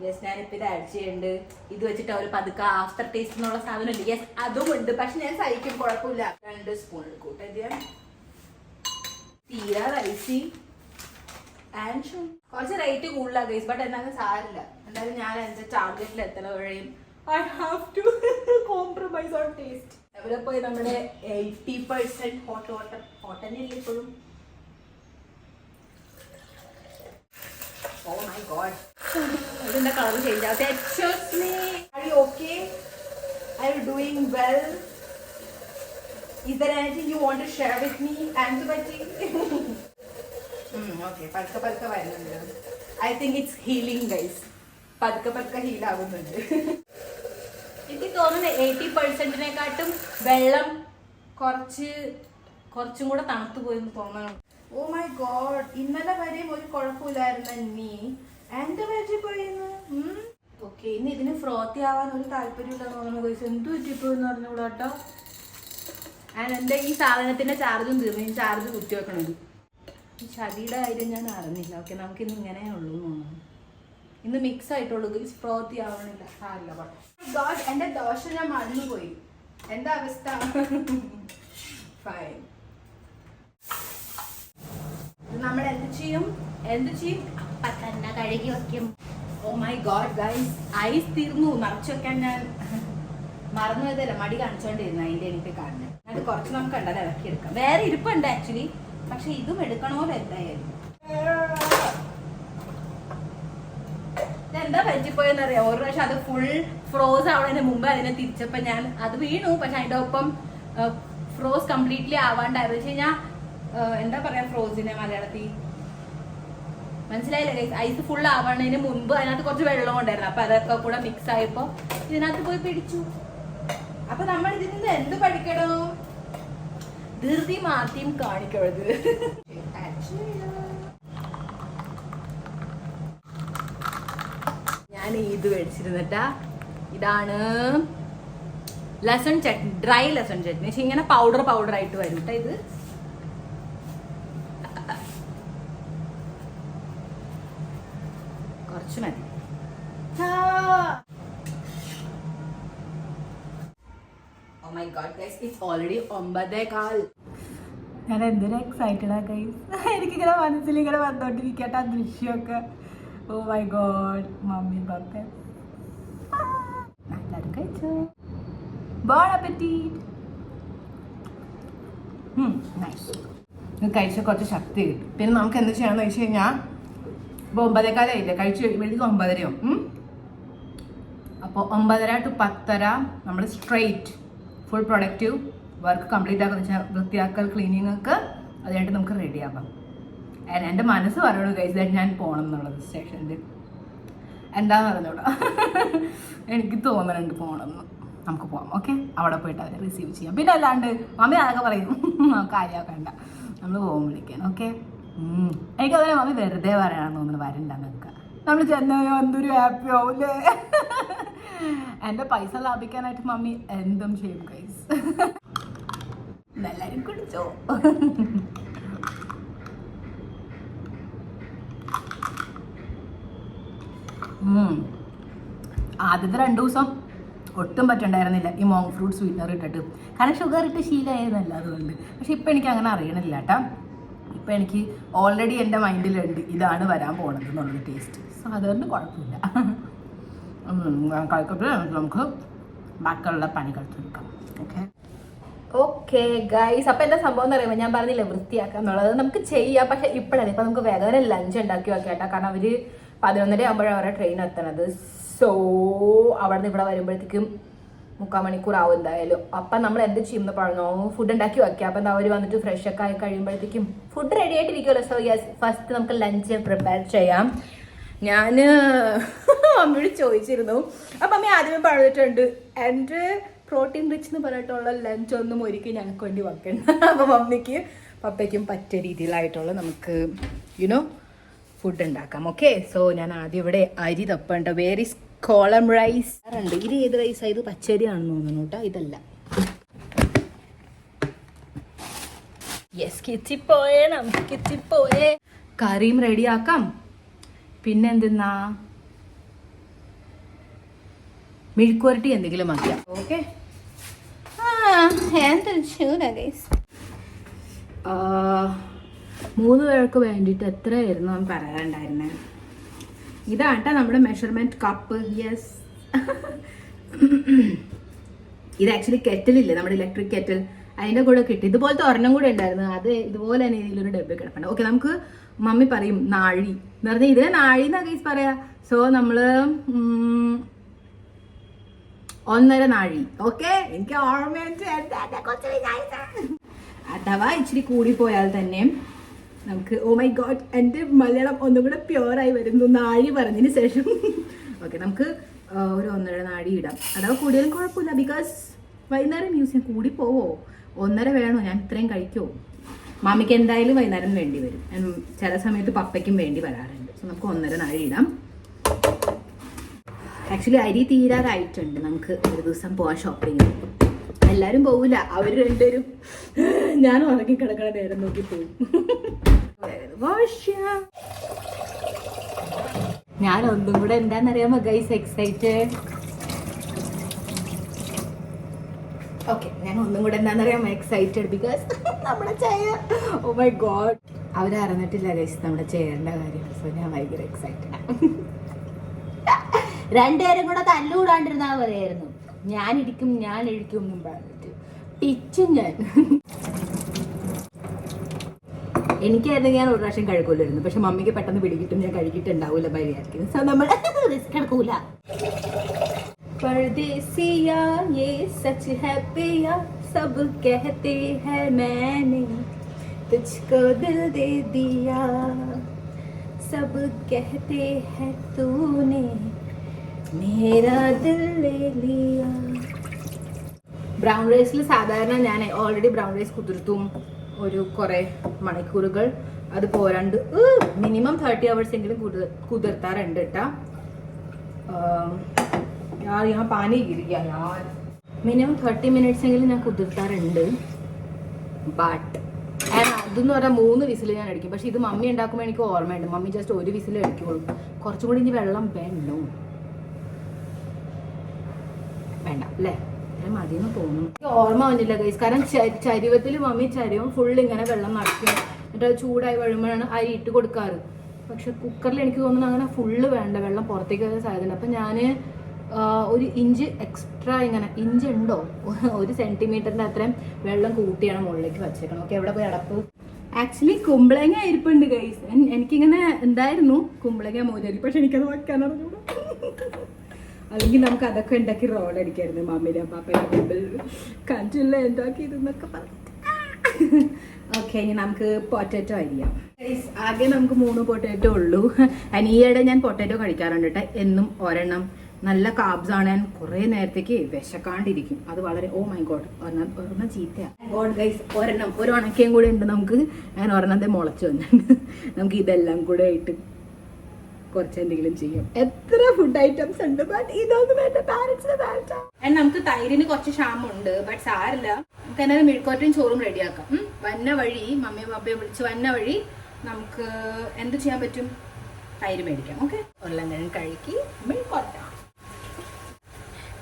യെസ്, ഞാനിപ്പോൾ ഇത് ആഡ് ചെയ്യുന്നുണ്ട്. ഇത് വെച്ചിട്ട് അവർ പതുക്കെ ആഫ്റ്റർ ടേസ്റ്റ് എന്നുള്ള സാധനം ഉണ്ട്. യെസ്, അതും ഉണ്ട്. പക്ഷെ ഞാൻ സഹിക്കും, കുഴപ്പമില്ല. 2 സ്പൂൺ എടുക്കൂട്ടെ. തീരാ റൈസി ആൻഡ് കുറച്ച് റേറ്റ് കൂടുതലാണ് ഗൈസ്. ബട്ട് എന്നാലും സാരില്ല. എന്തായാലും ഞാൻ എൻ്റെ ടാർഗറ്റിൽ എത്തണ വഴിയും I have to compromise on taste. എവിടെ പോയി നമ്മുടെ 80% ഹോട്ട് വാട്ടർ. ഹോട്ട് തന്നെ ഇല്ല ഇപ്പോഴും. Oh my god. ഇതിന്റെ കളർ ചേഞ്ച് ആവട്ടെ. Excuse me. Are you okay? Are you doing well? Is there anything you want to share with me? Anthony? Okay. പതുക്കെ വരുന്നുണ്ട്. I think it's healing guys. പതുക്കെ heal ആവുന്നുണ്ട്. എനിക്ക് തോന്നുന്നു 80%-നെക്കാട്ടും വെള്ളം കുറച്ചും കൂടെ തണുത്തു പോയെന്ന് തോന്നണം. ഓ മൈ ഗോഡ്, ഇന്നലെ വരെയും ഒരു കുഴപ്പമില്ലായിരുന്നു. നീ എന്റെ വരെ പോയിരുന്നു. ഓക്കെ, ഇനി ഇതിന് ഫ്രോത്തി ആവാൻ ഒരു താല്പര്യമില്ലെന്ന് തോന്നുന്നു ഗൈസ്. എന്ത് പറ്റിപ്പോ എന്ന് പറഞ്ഞുകൂടാ കേട്ടോ. എൻ്റെ ഈ സാധനത്തിന്റെ ചാർജും തീർന്നു. ഈ ചാർജ് കുത്തി വെക്കണത്. ഈ ചതിയുടെ കാര്യം ഞാൻ അറിഞ്ഞില്ല. ഓക്കെ, നമുക്കിന്ന് ഇങ്ങനെ ഉള്ളൂ എന്ന് തോന്നുന്നു. ഇന്ന് മിക്സ് ആയിട്ടുള്ളൂ ഗൈസ്, ഫ്രോത്തി ആവണില്ല. സാരില്ല പോട്ടെ. ഗോഡ്, എൻ്റെ ദോശ ഞാൻ മറന്നുപോയി. എന്താ അവസ്ഥ? ഫൈൻ. നമ്മൾ എന്ത് ചെയ്യും അപ്പൊ തന്നെ കഴുകി വെക്കും. Oh my god guys, ice തീർന്നു. നിറച്ച് വെക്കാൻ ഞാൻ മറന്നു പോയതല്ല, മടി കാണിച്ചോണ്ടിരുന്നു. അതിന്റെ എനിക്ക് കാണുന്നത് അത് കുറച്ച് നമുക്ക് കണ്ടത് ഇറക്കിയെടുക്കാം. വേറെ ഇരിപ്പുണ്ട് ആക്ച്വലി, പക്ഷെ ഇതും എടുക്കണമല്ലോ എന്തായാലും. എന്താ പറ്റിപ്പോയെന്നറിയാം. ഒരു പ്രാവശ്യം അത് ഫുൾ ഫ്രോസ് ആവുന്നതിന് മുമ്പ് അതിനെ തിരിച്ചപ്പോ ഞാൻ അത് വീണു. പക്ഷെ അതിന്റെ ഒപ്പം ഫ്രോസ് കംപ്ലീറ്റ്ലി ആവാണ്ടായിരുന്നു. വെച്ച് കഴിഞ്ഞാൽ എന്താ പറയാ ഫ്രോസിനെ മലയാളത്തിൽ മനസ്സിലായില്ലേ? ഐസ് ഫുൾ ആവണതിന് മുമ്പ് അതിനകത്ത് കുറച്ച് വെള്ളം ഉണ്ടായിരുന്നു. അപ്പൊ അതൊക്കെ കൂടെ മിക്സ് ആയപ്പോ ഇതിനകത്ത് പോയി പിടിച്ചു. അപ്പൊ നമ്മൾ ഇതിൽ നിന്ന് എന്ത് പഠിക്കണോ? ധൃതി മാറ്റിയും കാണിക്കരുത്. ഞാൻ ഇത് മേടിച്ചിരുന്നിട്ടാ. ഇതാണ് lesson chutney, dry lesson chutney. പക്ഷെ ഇങ്ങനെ പൗഡർ ആയിട്ട് വരും കേട്ടോ. ഇത് കുറച്ച് മതി. Oh my God guys, it's already 9:15. ഞാൻ എന്തൊരു എക്സൈറ്റഡാ ഗൈസ്. എനിക്കിങ്ങനെ മനസ്സിൽ ഇങ്ങനെ വന്നോണ്ടിരിക്കട്ടെ ആ ദൃശ്യമൊക്കെ. Oh my god, mummy papa എല്ലാവരും കഴിച്ചു. Bon appetit. ഇത് കഴിച്ച കുറച്ച് ശക്തി കിട്ടും. പിന്നെ നമുക്ക് എന്ത് ചെയ്യണമെന്ന് വെച്ച് കഴിഞ്ഞാൽ ഇപ്പോൾ 9:15 കഴിച്ച് കഴിയുമ്പോഴേക്കും 9:30. അപ്പോൾ 9:30 to 10:30 നമ്മൾ straight full productive work complete ആക്കുന്ന വെച്ചാൽ വൃത്തിയാക്കൽ ക്ലീനിങ് ഒക്കെ അത് കഴിഞ്ഞിട്ട് നമുക്ക് റെഡി ആക്കാം. എൻ്റെ മനസ്സ് പറയുള്ളൂ ഗൈസ് ഞാൻ പോകണം എന്നുള്ളത് സ്റ്റേഷനിൽ. എന്താന്ന് പറഞ്ഞോടാ, എനിക്ക് തോന്നുന്നുണ്ട് പോകണമെന്ന്. നമുക്ക് പോകാം. ഓക്കെ, അവിടെ പോയിട്ട് അവരെ റിസീവ് ചെയ്യാം. പിന്നെ അല്ലാണ്ട് മമ്മി അതൊക്കെ പറയും കാര്യമാക്കണ്ട, നമ്മൾ പോകും വിളിക്കാൻ. ഓക്കെ, എനിക്കതിനെ മമ്മി വെറുതെ പറയണമെന്ന് തോന്നുന്നു. വരണ്ടെന്ന് വെക്കുക, നമ്മൾ ചെന്നോ എന്തൊരു ഹാപ്പി ആവൂലേ. എൻ്റെ പൈസ ലാഭിക്കാനായിട്ട് മമ്മി എന്തും ചെയ്യും ഗൈസ്. എല്ലാവരും കുടിച്ചോ. ആദ്യത്തെ 2 ദിവസം ഒട്ടും പറ്റണ്ടായിരുന്നില്ല ഈ മോങ് ഫ്രൂട്ട് സ്വീറ്റ്നർ ഇട്ടിട്ട്. കാരണം ഷുഗർ ഇട്ട് ശീലമായിരുന്നല്ല അതുകൊണ്ട്. പക്ഷെ ഇപ്പം എനിക്ക് അങ്ങനെ അറിയണില്ല കേട്ടോ. ഇപ്പം എനിക്ക് ഓൾറെഡി എൻ്റെ മൈൻഡിലുണ്ട് ഇതാണ് വരാൻ പോണത് എന്നുള്ളത് ടേസ്റ്റ്. സോ അതുകൊണ്ട് കുഴപ്പമില്ല. കഴിക്കട്ടെ, നമുക്ക് ബാക്കിയുള്ള പണികൾ തീർക്കാം. ഓക്കെ ഗൈസ്, അപ്പം എന്താ സംഭവം എന്ന് പറയുമ്പോൾ ഞാൻ പറഞ്ഞില്ല വൃത്തിയാക്കുക എന്നുള്ളത് നമുക്ക് ചെയ്യാം. പക്ഷെ ഇപ്പോഴല്ല, ഇപ്പം നമുക്ക് വേഗം ലഞ്ച് ഉണ്ടാക്കി വെക്കാം. കാരണം അവർ 11:30 ആകുമ്പോഴാണ് അവരുടെ ട്രെയിൻ എത്തണത്. സോ അവിടെ നിന്ന് ഇവിടെ വരുമ്പോഴത്തേക്കും 3/4 മണിക്കൂർ ആവും എന്തായാലും. അപ്പം നമ്മൾ എന്ത് ചെയ്യുമെന്ന് പറഞ്ഞു, ഫുഡ് ഉണ്ടാക്കി വെക്കാം. അപ്പം അവർ വന്നിട്ട് ഫ്രഷ് ഒക്കെ ആയി കഴിയുമ്പോഴത്തേക്കും ഫുഡ് റെഡി ആയിട്ടിരിക്കുമല്ലോ. സോ യെസ്, ഫസ്റ്റ് നമുക്ക് ലഞ്ച് പ്രിപ്പയർ ചെയ്യാം. ഞാൻ മമ്മിയോട് ചോദിച്ചിരുന്നു. അപ്പം മമ്മി ആദ്യമേ പറഞ്ഞിട്ടുണ്ട് എൻ്റെ പ്രോട്ടീൻ റിച്ച് എന്ന് പറഞ്ഞിട്ടുള്ള ലഞ്ച് ഒന്നും ഒരിക്കലും ഞങ്ങൾക്ക് വേണ്ടി വെക്കണം. അപ്പം മമ്മിക്ക് പപ്പയ്ക്കും പറ്റിയ രീതിയിലായിട്ടുള്ള നമുക്ക് യുനോ ഫുഡ് ഉണ്ടാക്കാം. ഓക്കെ, സോ ഞാൻ ആദ്യം ഇവിടെ അരി തപ്പുണ്ട്. വേർ ഈസ് കോളം റൈസ് ഉണ്ട്. ഇത് ഏത് റൈസാണ്? ഇത് പച്ചരിയാണെന്ന് തോന്നുന്നു കേട്ടോ. ഇതല്ല. യെസ്, കിച്ചിപ്പോയേ, നമുക്ക് കിച്ചിപ്പോയേ. കറിയും റെഡിയാക്കാം. പിന്നെ എന്തെന്നാ മെഴുക്കുവരട്ടി എന്തെങ്കിലും മതിയാ. ഓക്കെ, എന്തൊരു ചൂടാ ഗൈസ്. 3 പേർക്ക് വേണ്ടിയിട്ട് എത്രയായിരുന്നു അവൻ പറയാനുണ്ടായിരുന്നേ? ഇതാണ് കേട്ടോ നമ്മുടെ മെഷർമെൻറ്റ് കപ്പ്. യെസ്, ഇത് ആക്ച്വലി കെറ്റിലില്ലേ, നമ്മുടെ ഇലക്ട്രിക് കെറ്റിൽ, അതിൻ്റെ കൂടെ കിട്ടി. ഇതുപോലത്തെ ഒരെണ്ണം കൂടെ ഉണ്ടായിരുന്നു. അത് ഇതുപോലെ തന്നെ ഇതിലൊരു ഡബ്ബ കിടപ്പുണ്ട്. ഓക്കെ, നമുക്ക് മമ്മി പറയും നാഴി എന്ന് പറഞ്ഞാൽ ഇതിനെ നാഴി എന്നാ ഗൈസ് പറയാ. സോ നമ്മൾ 1.5 നാഴി. ഓക്കെ, എനിക്ക് ഓർമ്മയുണ്ട്. അഥവാ ഇച്ചിരി കൂടിപ്പോയാൽ തന്നെ നമുക്ക് ഓ മൈ ഗോഡ് എൻ്റെ മലയാളം ഒന്നും കൂടെ പ്യുവറായി വരുന്നു നാഴി പറഞ്ഞതിന് ശേഷം. ഓക്കെ, നമുക്ക് ഒരു 1.5 നാഴി ഇടാം. അഥവാ കൂടിയാലും കുഴപ്പമില്ല. ബിക്കോസ് വൈകുന്നേരം യൂസ് ചെയ്യാൻ കൂടി പോവോ? 1.5 വേണോ? ഞാൻ ഇത്രയും കഴിക്കുമോ? മാമിക്ക് എന്തായാലും വൈകുന്നേരം വേണ്ടി വരും. ചില സമയത്ത് പപ്പയ്ക്കും വേണ്ടി വരാറുണ്ട്. സോ നമുക്ക് 1.5 നാഴി ഇടാം. ആക്ച്വലി അരി തീരാറായിട്ടുണ്ട്. നമുക്ക് ഒരു ദിവസം പോവാൻ ഷോപ്പിങ്ങിന്. എല്ലാവരും പോവില്ല, അവർ രണ്ടുപേരും ഞാൻ ഉറങ്ങി കിടക്കണ നേരം നോക്കി പോകും. ഞാൻ ഒന്നും കൂടെ എന്താണെന്നറിയാമോ ഗൈസ് എക്സൈറ്റഡ്. ഓക്കെ, ഞാൻ ഒന്നും കൂടെ എന്താണെന്നറിയാമോ എക്സൈറ്റഡ് ബിക്കോസ് നമ്മുടെ ചെയർ, ഓ മൈ ഗോഡ്, അവരറിഞ്ഞിട്ടില്ല ഗൈസ് നമ്മുടെ ചെയറിന്റെ കാര്യം. സോ ഞാൻ ഭയങ്കര എക്സൈറ്റഡ്. രണ്ടുപേരും കൂടെ തല്ലുകൂടാണ്ടിരുന്നാ പറയായിരുന്നു. ഞാൻ ഇരിക്കും എന്നും പറഞ്ഞിട്ട് പിച്ചും ഞാൻ. എനിക്കായിരുന്നു ഞാൻ ഒരു പ്രാവശ്യം കഴിക്കൂലായിരുന്നു, പക്ഷെ മമ്മിക്ക് പെട്ടെന്ന് പിടികിട്ടും ഞാൻ കഴിക്കിട്ടുണ്ടാവൂല മര്യാദക്ക്. സോ നമ്മൾ റിസ്ക് എടുക്കൂല. परदेसिया ये सच है पिया सब कहते हैं मैंने तुझको दिल दे दिया सब कहते हैं तूने मेरा दिल ले लिया. ബ്രൗൺ റൈസിൽ സാധാരണ ഞാൻ ഓൾറെഡി ബ്രൗൺ റൈസ് കുതിർത്തും ഒരു കുറേ മണിക്കൂറുകൾ അത് പോരാണ്ട് മിനിമം 30 hours എങ്കിലും കുതിർത്താറുണ്ട് കേട്ടാ. यार यहाँ पानी गिर गया यार. മിനിമം 30 minutes എങ്കിലും ഞാൻ കുതിർത്താറുണ്ട്. ബട്ട് അതെന്ന് പറഞ്ഞാൽ 3 വിസിൽ ഞാൻ അടിക്കും. പക്ഷെ ഇത് മമ്മി ഉണ്ടാക്കുമ്പോൾ എനിക്ക് ഓർമ്മയുണ്ട്, മമ്മി ജസ്റ്റ് 1 വിസിൽ അടിക്കുള്ളൂ. കുറച്ചും കൂടി ഇനി വെള്ളം വേണോ വേണ്ട അല്ലേ, മതിയെന്ന് തോന്നുന്നു. ഓർമ്മ വന്നില്ല ഗൈസ്, കാരണം ചരുവത്തിൽ മമ്മി ചരുവം ഫുൾ ഇങ്ങനെ വെള്ളം നിറയ്ക്കും, എന്നിട്ട് അത് ചൂടായി വരുമ്പോഴാണ് അരി ഇട്ട് കൊടുക്കാറ്. പക്ഷെ കുക്കറിൽ എനിക്ക് തോന്നുന്നു അങ്ങനെ ഫുള്ള് വേണ്ട, വെള്ളം പുറത്തേക്ക് വരാൻ സാധ്യതയുണ്ട്. അപ്പം ഞാൻ 1 ഇഞ്ച് എക്സ്ട്രാ, ഇങ്ങനെ ഇഞ്ച് ഉണ്ടോ 1 സെന്റിമീറ്ററിന്റെ അത്രയും വെള്ളം കൂട്ടിയാണ് മുകളിലേക്ക് വച്ചേക്കണം. ഓക്കെ, എവിടെ പോയി അടപ്പ്. ആക്ച്വലി കുമ്പളങ്ങ ഇരിപ്പുണ്ട് ഗൈസ്. എനിക്കിങ്ങനെ ഉണ്ടായിരുന്നു കുമ്പളങ്ങ മോചരി, പക്ഷെ എനിക്കത് വയ്ക്കാനറിഞ്ഞൂടാ. അല്ലെങ്കിൽ നമുക്ക് അതൊക്കെ ഉണ്ടാക്കി റോൾ അടിക്കായിരുന്നു. മമ്മിയുടെ പാപ്പയുടെ മുമ്പിൽ കണ്ടില്ല എന്താക്കിയിരുന്നൊക്കെ പറഞ്ഞിട്ട്. ഓക്കെ, ഇനി നമുക്ക് പൊട്ടാറ്റോ അരിയാം. ആകെ നമുക്ക് 3 പൊട്ടാറ്റോ ഉള്ളൂ. ഈയിടെ ഞാൻ പൊട്ടാറ്റോ കഴിക്കാറുണ്ട് കേട്ടോ, എന്നും ഒരെണ്ണം. നല്ല കാബ്സ് ആണ്, ഞാൻ കുറേ നേരത്തേക്ക് വിശക്കാണ്ടിരിക്കും. അത് വളരെ, ഓ മൈ ഗോഡ്, ഒരെണ്ണം ചീത്തയാണ്. ഗോഡ് ഗൈസ്, ഒരു ഉണക്കയും കൂടെ ഉണ്ട് നമുക്ക്. ഞാൻ ഒരെണ്ണത്തെ മുളച്ച് വന്നിട്ടുണ്ട്. നമുക്ക് ഇതെല്ലാം കൂടെ ആയിട്ട് കുറച്ചെന്തെങ്കിലും ചെയ്യും. എത്ര ഫുഡ് ഐറ്റംസ് ഉണ്ട്, ബട്ട് ഇതൊന്നും വേണ്ട, പാരന്റ്സിന് വേണ്ട. നമുക്ക് തൈരിന് കുറച്ച് ക്ഷാമുണ്ട്, ബട്ട് സാരില്ല, നമുക്ക് എന്നാലും മെഴുക്കോറ്റയും ചോറും റെഡിയാക്കാം. വന്ന വഴി മമ്മിയും പപ്പയും വിളിച്ച് വന്ന വഴി നമുക്ക് എന്ത് ചെയ്യാൻ പറ്റും, തൈര് മേടിക്കാം. ഓക്കെ, ഉരുളങ്കിഴങ്ങ് കഴുകി മെഴുക്കോറ്റ.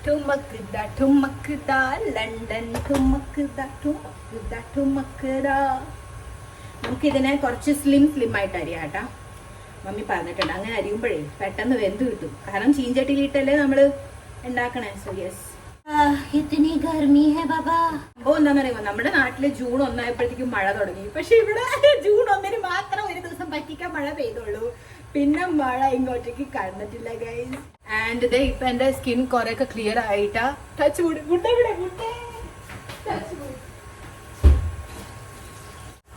ठुमकदा ठुमकदा ലണ്ടൻ ठुमकदा ठुमकदा ठुमकदा. നമുക്കിതിനെ കുറച്ച് സ്ലിം ആയിട്ട് അരിയാം കേട്ടാ. മമ്മി പറഞ്ഞിട്ടുണ്ട് അങ്ങനെ അരിയുമ്പോഴേ പെട്ടെന്ന് വെന്ത് കിട്ടും, കാരണം ചീഞ്ചട്ടിയിലിട്ടല്ലേ നമ്മള് ഉണ്ടാക്കണേ. സോ യെസ്, ഇത്തിനി ഗർമി ഹേ ബാബാ. ഓ, എന്താണെന്നറിയുമോ, നമ്മുടെ നാട്ടില് ജൂൺ 1 ആയപ്പോഴത്തേക്കും മഴ തുടങ്ങി. പക്ഷെ ഇവിടെ ജൂൺ 1 മാത്രം ഒരു ദിവസം പറ്റിക്കാൻ മഴ പെയ്തുള്ളൂ, പിന്നെ മഴ ഇങ്ങോട്ടേക്ക് കടന്നിട്ടില്ല ഗൈസ്. ആൻഡ് ഇതേ ഇപ്പൊ എന്റെ സ്കിൻ കുറെയൊക്കെ ക്ലിയർ ആയിട്ടാ. ടച്ച് കൂടി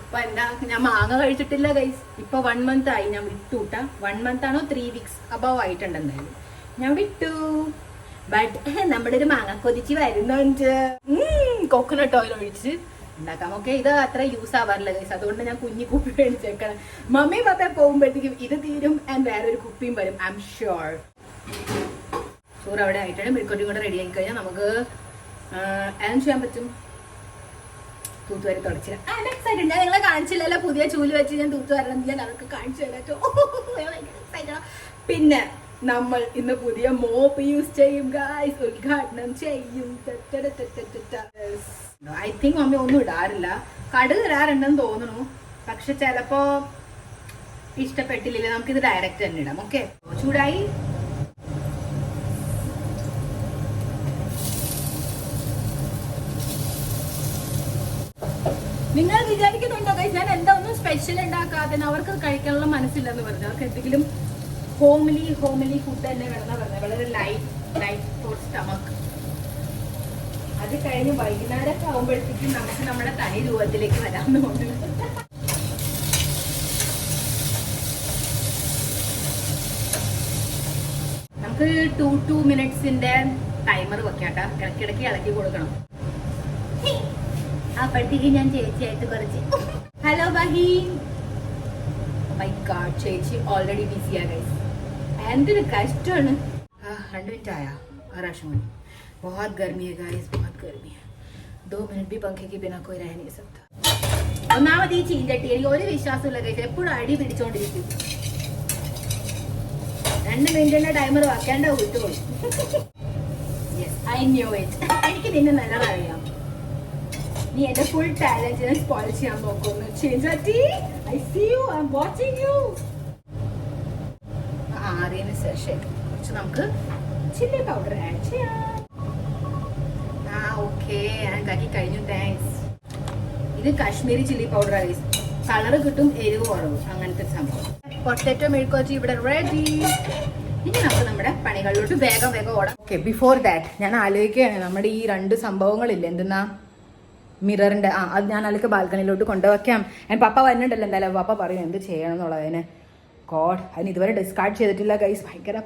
അപ്പൊ എന്താ, ഞാൻ മാങ്ങ കഴിച്ചിട്ടില്ല ഗൈസ്. ഇപ്പൊ 1 month ആയി ഞാൻ വിട്ടുട്ടാ. 1 month ആണോ 3 weeks അബവ് ആയിട്ടുണ്ട് എന്തായാലും, ഞാൻ വിട്ടു. ബട്ട് നമ്മുടെ ഒരു മാങ്ങ കൊതിച്ച് വരുന്നുണ്ട്. കോക്കനട്ട് ഓയിൽ ഒഴിച്ച് ഉണ്ടാക്കാം. ഓക്കെ, ഇത് അത്ര യൂസ് ആവാറില്ല ഗൈസ്, അതുകൊണ്ട് ഞാൻ കുഞ്ഞി കുപ്പി മേടിച്ചേക്കണം. മമ്മി പപ്പ പോകുമ്പോഴത്തേക്കും ഇത് തീരും ആൻഡ് വേറൊരു കുപ്പിയും വരും, ഐ എം ഷുവർ. ചോറ് അവിടെ ആയിട്ടാണ്. മെഴുക്കോറ്റും കൂടെ റെഡി ആയി കഴിഞ്ഞാൽ നമുക്ക് എല്ലാം ചെയ്യാൻ പറ്റും. തൂത്തുവാരി തുടച്ചില്ല. എക്സൈറ്റഡ്, ഞാൻ നിങ്ങളെ കാണിച്ചില്ലല്ലോ, പുതിയ ചൂല് വെച്ച് ഞാൻ തൂത്തുവരണം. ഞാൻ അതൊക്കെ കാണിച്ചു തരാം. പിന്നെ നമ്മൾ ഇന്ന് പുതിയ മോപ്പ് യൂസ് ചെയ്യും ഗായ്സ്, ഉദ്ഘാടനം ചെയ്യും. ഐ തിങ്ക് മമ്മി ഒന്നും ഇടാറില്ല, കടുക് ഇടാറുണ്ടെന്ന് തോന്നുന്നു. പക്ഷെ ചിലപ്പോ ഇഷ്ടപ്പെട്ടില്ല, നമുക്കിത് ഡയറക്റ്റ് തന്നെ ഇടാം. ഓക്കെ, ചൂടായി. നിങ്ങൾ വിചാരിക്കുന്നുണ്ടോ ഗൈസ് ഞാൻ എന്താ ഒന്നും സ്പെഷ്യൽ ഉണ്ടാക്കാതെ, അവർക്ക് കഴിക്കാനുള്ള മനസ്സില്ലെന്ന് പറഞ്ഞു. അവർക്ക് എന്തെങ്കിലും ഹോംലി ഫുഡ് തന്നെ വേണമെന്നാ പറഞ്ഞത്, വളരെ ലൈറ്റ് ഫോർ സ്റ്റമക്ക്. അത് കഴിഞ്ഞ് വൈകുന്നേരമൊക്കെ ആകുമ്പോഴത്തേക്കും നമുക്ക് നമ്മുടെ തനി രൂപത്തിലേക്ക് വരാമെന്ന് തോന്നുന്നു. നമുക്ക് 2 minutes ടൈമർ വെക്കാട്ടാ. ഇടയ്ക്കിടയ്ക്ക് ഇളക്കി കൊടുക്കണം. അപ്പോഴത്തേക്ക് ഞാൻ ചേച്ചിയായിട്ട് കുറച്ച് ഹലോ ബഹീൻ. മൈ ഗോഡ്, ചേച്ചി ഓൾറെഡി ബിസിയാ ഗൈസ്. എന്തൊരു കഷ്ടമാണ്. 2 मिनट आया आराम में। बहुत गर्मी है गाइस, बहुत गर्मी है। 2 मिनट भी पंखे के बिना कोई रह नहीं सकता. ഒന്നാമത് ഈ ചീഞ്ചട്ടി എനിക്ക് ഒരു വിശ്വാസമില്ല കഴിച്ചു, എപ്പോഴും അടി പിടിച്ചോണ്ടിരിക്കും. 2 മിനിറ്റിന്റെ ടൈമർ വെക്കേണ്ട വിട്ടുള്ളൂ. Yes I knew it. എനിക്ക് നിന്നെ നല്ലോണം അറിയാം. നീ എന്റെ ഫുൾ ടാലന്റിനെ സ്പോയിൽ ചെയ്യാൻ നോക്കുന്നു. ചീഞ്ചട്ടി I see you, I am watching you. ആറിയതിന് ശേഷം കുറച്ച് നമുക്ക് ചില്ലി പൗഡർ ആഡ് ചെയ്യാം. ഓക്കെ ഞാൻ കാക്കി കഴിഞ്ഞു, താങ്ക്സ്. ഇത് കാശ്മീരി ചില്ലി പൗഡർ ആണ്. കളർ കിട്ടും, എരിവ് കുറവ്, അങ്ങനത്തെ സംഭവം. പൊട്ടറ്റോ മെഴുക്കുവരട്ടി ഇവിടെ റെഡി. ഇനി നമുക്ക് നമ്മുടെ പണികളിലോട്ട് വേഗം വേഗം ഓടാം. ഓക്കെ, ബിഫോർ ദാറ്റ് ഞാൻ ആലോചിക്കുകയാണ് നമ്മുടെ ഈ 2 സംഭവങ്ങളില്ലേ, എന്തെന്നാ മിററിന്റെ അത് ഞാൻ അതിലേക്ക് ബാൽക്കണിയിലോട്ട് കൊണ്ടുവയ്ക്കാം. ഞാൻ പപ്പ വരുന്നുണ്ടല്ലോ, എന്തായാലും പപ്പ പറയും എന്ത് ചെയ്യണം എന്നുള്ളതിന്. ഗോഡ്, അതിന് ഇതുവരെ ഡിസ്കാർഡ് ചെയ്തിട്ടില്ല ഗൈസ്. ഭയങ്കര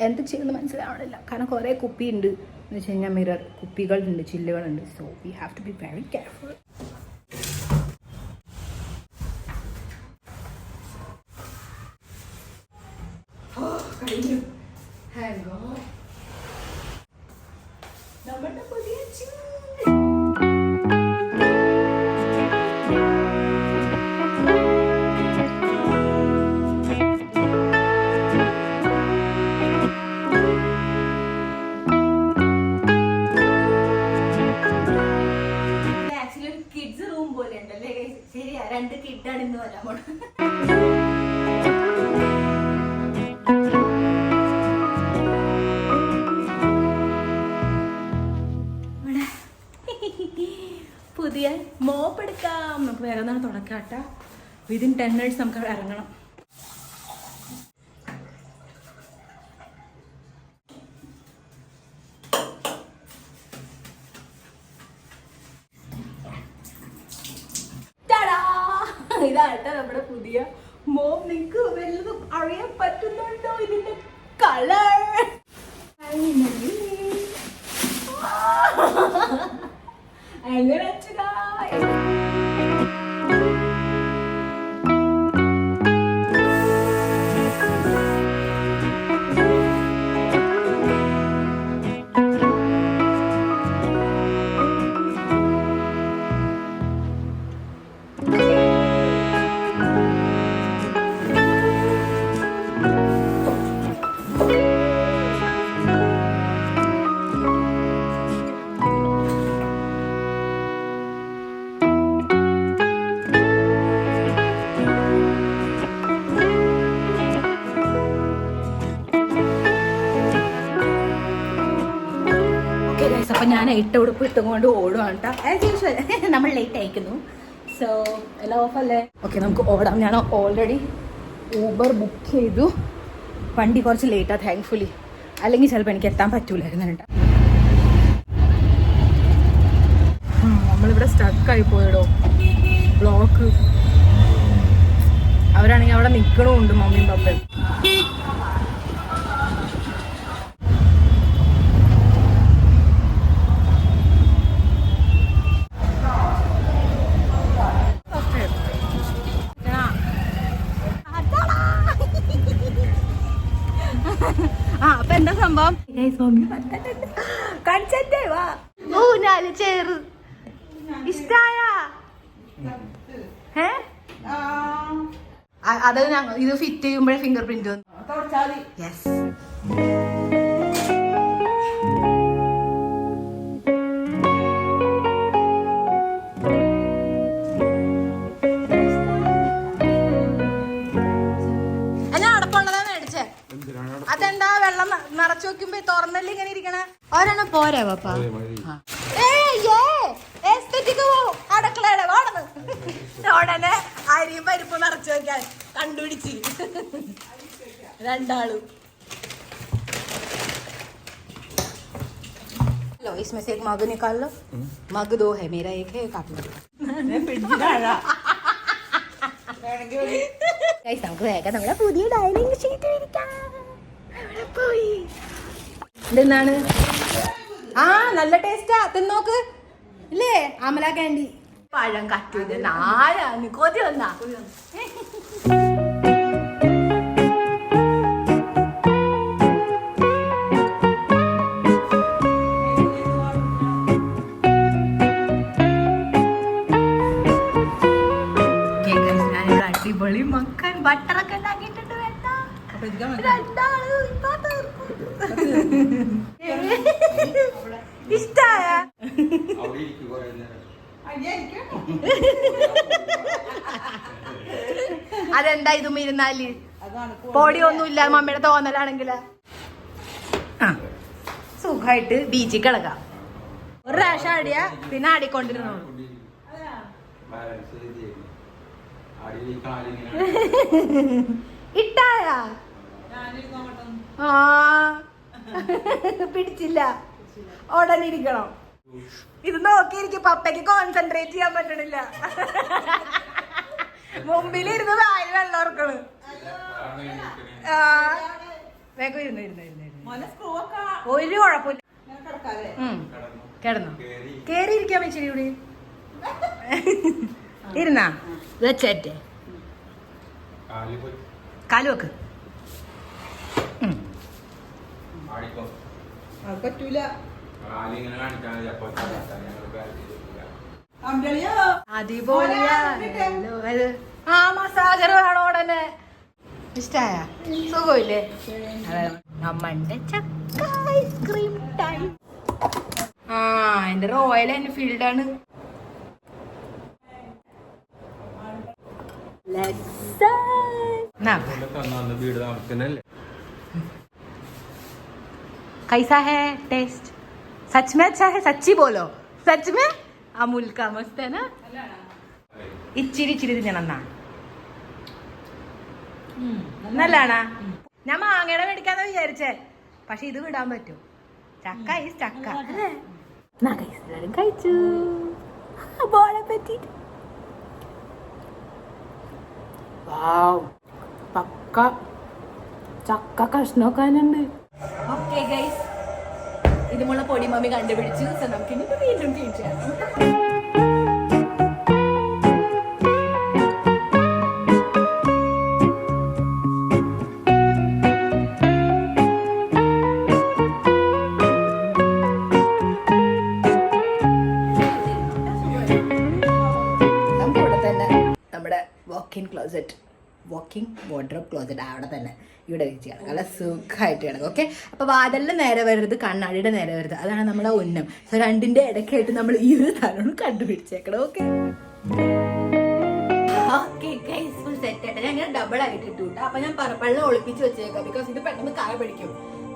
എന്ത് ചെയ്യുന്നത് മനസ്സിലാവണില്ല. കാരണം കുറേ കുപ്പി ഉണ്ട് എന്ന് വെച്ച് കഴിഞ്ഞാൽ, മിറർ കുപ്പികളുണ്ട്, ചില്ലുകളുണ്ട്. So we have to be very careful. കഴിഞ്ഞു. നമ്മുടെ പുതിയ കിഡ്സ് റൂം പോലെ ഉണ്ടല്ലേ? ശരിയാ, 2 കിഡാണ് ഇന്ന് വരാൻ പോണത്. പുതിയ മോപ്പ് എടുക്കാം. നമുക്ക് വേഗം തന്നെ തുടക്കാട്ട. വിതിൻ 10 മിനിറ്റ്സ് നമുക്ക് ഇറങ്ങണം. ഇതാട്ടെ നമ്മുടെ പുതിയ മോപ്പ്. നിങ്ങൾക്ക് വല്ലതും അറിയാൻ പറ്റുന്നുണ്ടോ ഇതിന്റെ കളർ? അങ്ങനെ അപ്പൊ ഞാൻ 8 ഉടുപ്പ് ഇട്ടുകൊണ്ട് ഓടുവാണ് കേട്ടോ. ആസ് യൂഷ്വൽ നമ്മൾ ലേറ്റ് അയക്കുന്നു. സോ എല്ലാം ഓഫല്ലേ? ഓക്കെ, നമുക്ക് ഓടാം. ഞാൻ ഓൾറെഡി ഊബർ ബുക്ക് ചെയ്തു. വണ്ടി കുറച്ച് ലേറ്റാണ് താങ്ക്ഫുള്ളി, അല്ലെങ്കിൽ ചിലപ്പോൾ എനിക്ക് എത്താൻ പറ്റൂലായിരുന്നു കേട്ടോ. നമ്മളിവിടെ സ്റ്റക്കായി പോയിടോ, ബ്ലോക്ക്. അവരാണെങ്കിൽ അവിടെ നിൽക്കണമുണ്ട് മമ്മിയും പപ്പയും. അപ്പൊ എന്താ സംഭവം? ഊനാല് ചേറ് ഇഷ്ടായ? അത് ഇത് ഫിറ്റ് ചെയ്യുമ്പോഴേ ഫിംഗർ പ്രിന്റ് വന്നു. യെസ്. അതെന്താ വെള്ളം നിറച്ചു വെക്കുമ്പോ തുറന്നല്ലേ ഇങ്ങനെ ഇരിക്കണ? ഒരെണ്ണം പോരാ പപ്പ? അടുക്കളയുടെ വാടന്ന് ഉടനെ അരിയും പരിപ്പ് നിറച്ചു വെക്കാൻ കണ്ടുപിടിച്ച് 2 ആളും. लो इसमें से एक मग निकाल लो. मग 2 है, मेरा 1 है, एक आप लो. നമുക്ക് വേഗം നമ്മുടെ പുതിയ ഡൈനിങ് ഷീറ്റ് ഇരിക്കാം. ഇതെന്താണ്? നല്ല ടേസ്റ്റാ, തിന്നോക്ക്. ഇല്ലേ അമല കാൻഡി? പഴം കട്ട് ചെയ്ത് ആരാന്ന് കൊതി വന്നാ? പൊളി മക്കാൻ ബട്ടറൊക്കെ ഉണ്ടാക്കിയിട്ടുണ്ട്. വേണ്ട രണ്ടാള് ഇഷ്ടായ അതെന്താ ഇതും ഇരുന്നാല് പൊടിയൊന്നുമില്ല മമ്മിയുടെ തോന്നലാണെങ്കില് സുഖമായിട്ട് ബീച്ചിൽ കിടക്കാം. ഒരു പ്രാവശ്യം ആടിയ പിന്നെ ആടിക്കൊണ്ടിരുന്നു. ഇട്ടായ ആ പിടിച്ചില്ല, ഉടനെ ഇരിക്കണം. ഇത് നോക്കിയിരിക്കും, പപ്പയ്ക്ക് കോൺസെൻട്രേറ്റ് ചെയ്യാൻ പറ്റണില്ല. മുമ്പിലിരുന്ന് വായിൽ വെള്ളം ഓർക്കണ്. വേഗം ഇരുന്നു ഇരുന്നു ഇരുന്നു ഒരു കുഴപ്പമില്ല. കിടന്നു കേറി ഇരിക്കാൻ വെച്ചിരി കൂടി ഇരുന്നാ വെച്ചേറ്റേ കാല് വെക്ക്. പറ്റൂല. ആ മസാജർ വേണോ ഉടനെ. ഇഷ്ടായ സുഖമില്ലേ? നമ്മന്റെ ചക്ക ഐസ്ക്രീം ടൈം. ആ എന്റെ റോയൽ എൻഫീൽഡ് ആണ്. कैसा है टेस्ट? सच में अच्छा है? सच्ची बोलो. सच में अमूल का मस्त है ना. ഇച്ചിരി ഇച്ചിരി തിന്നണ നല്ലതാണാ. ഞാൻ മാങ്ങയുടെ മേടിക്കാന്ന് വിചാരിച്ചേ, പക്ഷെ ഇത് വിടാൻ പറ്റും. ചക്ക ഈസ് ചക്ക. എല്ലാരും കഴിച്ചു. ബോളെ പറ്റിട്ട് പക്ക ചക്ക കഷ്ണമൊക്കാനുണ്ട്. ഓക്കെ ഗൈസ്, ഇതുമുള്ള പൊടി മമ്മി കണ്ടുപിടിച്ചു. നമുക്ക് ഇനി വീണ്ടും ചെയ്യാം. വാക്കിംഗ് വാർഡ്രോബ് ക്ലോസറ്റ് അവിടെ തന്നെ ഇവിടെ വെച്ച് കിടക്കും. നല്ല സുഖമായിട്ട് കിടക്കും. ഓക്കെ, അപ്പോൾ വാതിലിൻ്റെ നേരെ വരരുത്, കണ്ണാടിയുടെ നേരെ വരരുത്. അതാണ് നമ്മുടെ ഉന്നം. സോ രണ്ടിൻ്റെ ഇടയ്ക്കായിട്ട് നമ്മൾ ഈ ഒരു സാധനം കണ്ടുപിടിച്ചേക്കണം. Okay okay guys, full set ആയിട്ട് ഞാൻ ഇങ്ങനെ ഡബിൾ ആയിട്ട് ഇട്ടു കിട്ടാം. അപ്പം ഞാൻ പറപ്പള്ളം ഒളിപ്പിച്ച് വെച്ചേക്കാം, ബിക്കോസ് ഇത് പെട്ടെന്ന് കറ പിടിക്കും.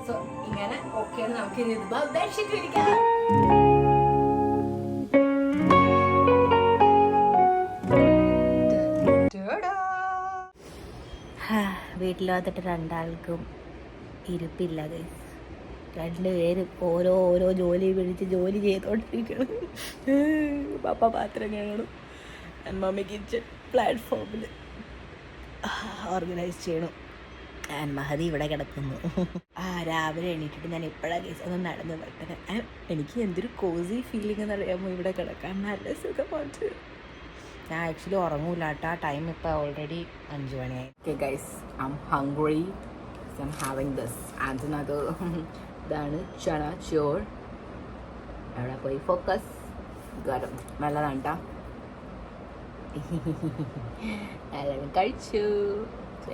സോ ഇങ്ങനെ ഓക്കെയാണ്. നമുക്ക് ഇനി ഇത് ബെഡ്ഷീറ്റ് വിരിക്കാം. വീട്ടിൽ രണ്ടാൾക്കും ഇരിപ്പില്ല ഗൈസ്. രണ്ടുപേരും ഓരോ ജോലി പിടിച്ച് ജോലി ചെയ്തോണ്ടിരിക്കണം. പപ്പ പാത്രം കഴുകണം, മമ്മി കിച്ചൺ പ്ലാറ്റ്ഫോമിൽ ഓർഗനൈസ് ചെയ്യണം. ഞാൻ മഹതി ഇവിടെ കിടക്കുന്നു. രാവിലെ എണീറ്റിട്ട് ഞാൻ എപ്പോഴാണ് ഗൈസ് ഒന്ന് നടന്ന് പറ്റണേ. എനിക്ക് എന്തൊരു കോസി ഫീലിംഗ് എന്നറിയാമോ ഇവിടെ കിടക്കാൻ. നല്ല സുഖമായിട്ട്. ഞാൻ ആക്ച്വലി ഉറങ്ങൂല കേട്ടോ. ടൈം ഇപ്പോൾ ഓൾറെഡി 5 മണിയായി. Okay guys, I am hungry. I am having this and അത് ഇതാണ് ചണ ചോർ. അവിടെ പോയി ഫോക്കസ്. ഗരം നല്ലതാണ് കേട്ടോ. എല്ലാവരും കഴിച്ചു.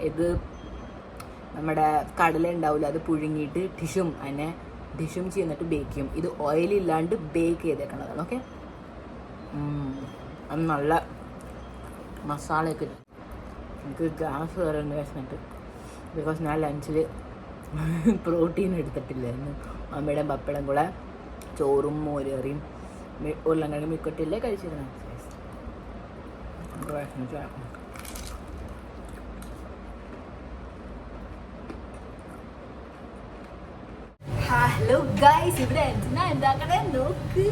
ഇത് നമ്മുടെ കടല ഉണ്ടാവില്ല, അത് പുഴുങ്ങിയിട്ട് ഡിഷും ചെയ്യുന്നിട്ട് ബേക്ക് ചെയ്യും. ഇത് ഓയിലില്ലാണ്ട് ബേക്ക് ചെയ്തേക്കണതാണ്. ഓക്കെ, അത് നല്ല മസാലയൊക്കെ. എനിക്ക് ഗ്യാസ് കയറുണ്ട് വിശന്നിട്ട്, ബിക്കോസ് ഞാൻ ലഞ്ചിൽ പ്രോട്ടീൻ എടുത്തിട്ടില്ലായിരുന്നു. അമ്മയുടെ പപ്പടം കൂടെ ചോറും മോരേറിയും ഉരുളക്കിഴങ്ങ് മിക്കട്ടില്ലേ കഴിച്ചിരുന്നു. നമുക്ക് വിഷമിച്ചു. ഹലോ ഗൈസ്, ഇവിടെ എന്താക്കണേ നോക്ക്.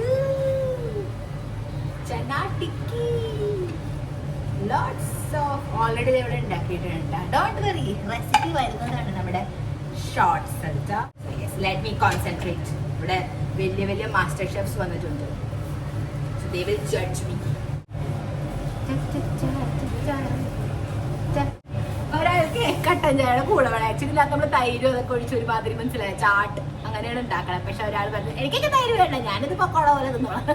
ചനാ ടിക്കി ലോട്ട്സ് ഓഫ് ഓൾറെഡി ഇവിടെ ഉണ്ടാക്കിയിട്ടുണ്ട്. ഡോണ്ട് വറി, റെസിപ്പി വരുന്നതാണ് നമ്മുടെ ഷോർട്സ്. Let me concentrate. ഇവിടെ വലിയ വലിയ മാസ്റ്റർ ഷെഫ്സ് വന്നിട്ടുണ്ട്. So they will judge me. ഒരാൾക്ക് കട്ടൻ ചായയുടെ കൂടെ വേണം. ആക്ച്വലി നമ്മൾ തൈരും അതൊക്കെ ഒഴിച്ച് ഒരുമാതിരി മനസ്സിലായ ചാട്ട് അങ്ങനെയാണ് ഉണ്ടാക്കണം. പക്ഷെ ഒരാൾ പറഞ്ഞു എനിക്കൊക്കെ തൈര് വേണ്ട, ഞാനിത് പക്കോട പോലെ തിന്നോളാം.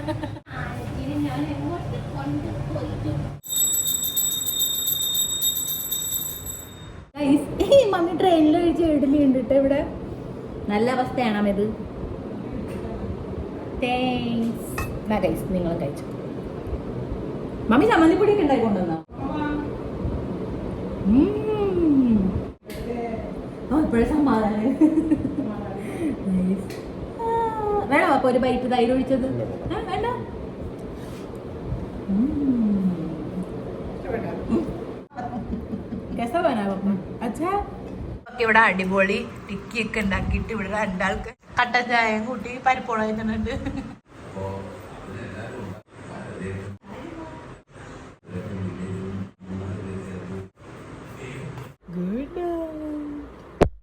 ട്രെയിനിൽ കഴിച്ച ഇഡ്ഡലി ഉണ്ട് ഇവിടെ. നല്ല അവസ്ഥയാണോ ഇത്? താങ്ക്സ്. നിങ്ങളും കഴിച്ചു. മമ്മി ചമ്മന്തിപ്പൊടിയൊക്കെ ഉണ്ടായിക്കൊണ്ടുവന്നോ? ഇപ്പോഴും സമാധാനം. വേണോ അപ്പൊ ഒരു ബൈറ്റ് തൈര് ഒഴിച്ചത്? വേണ്ട. ഇവിടെ അടിപൊളി ടിക്കിയൊക്കെ ഉണ്ടാക്കിയിട്ട് ഇവിടെ രണ്ടാൾക്ക് കട്ടൻ ചായയും കൂട്ടി പരിപ്പോളം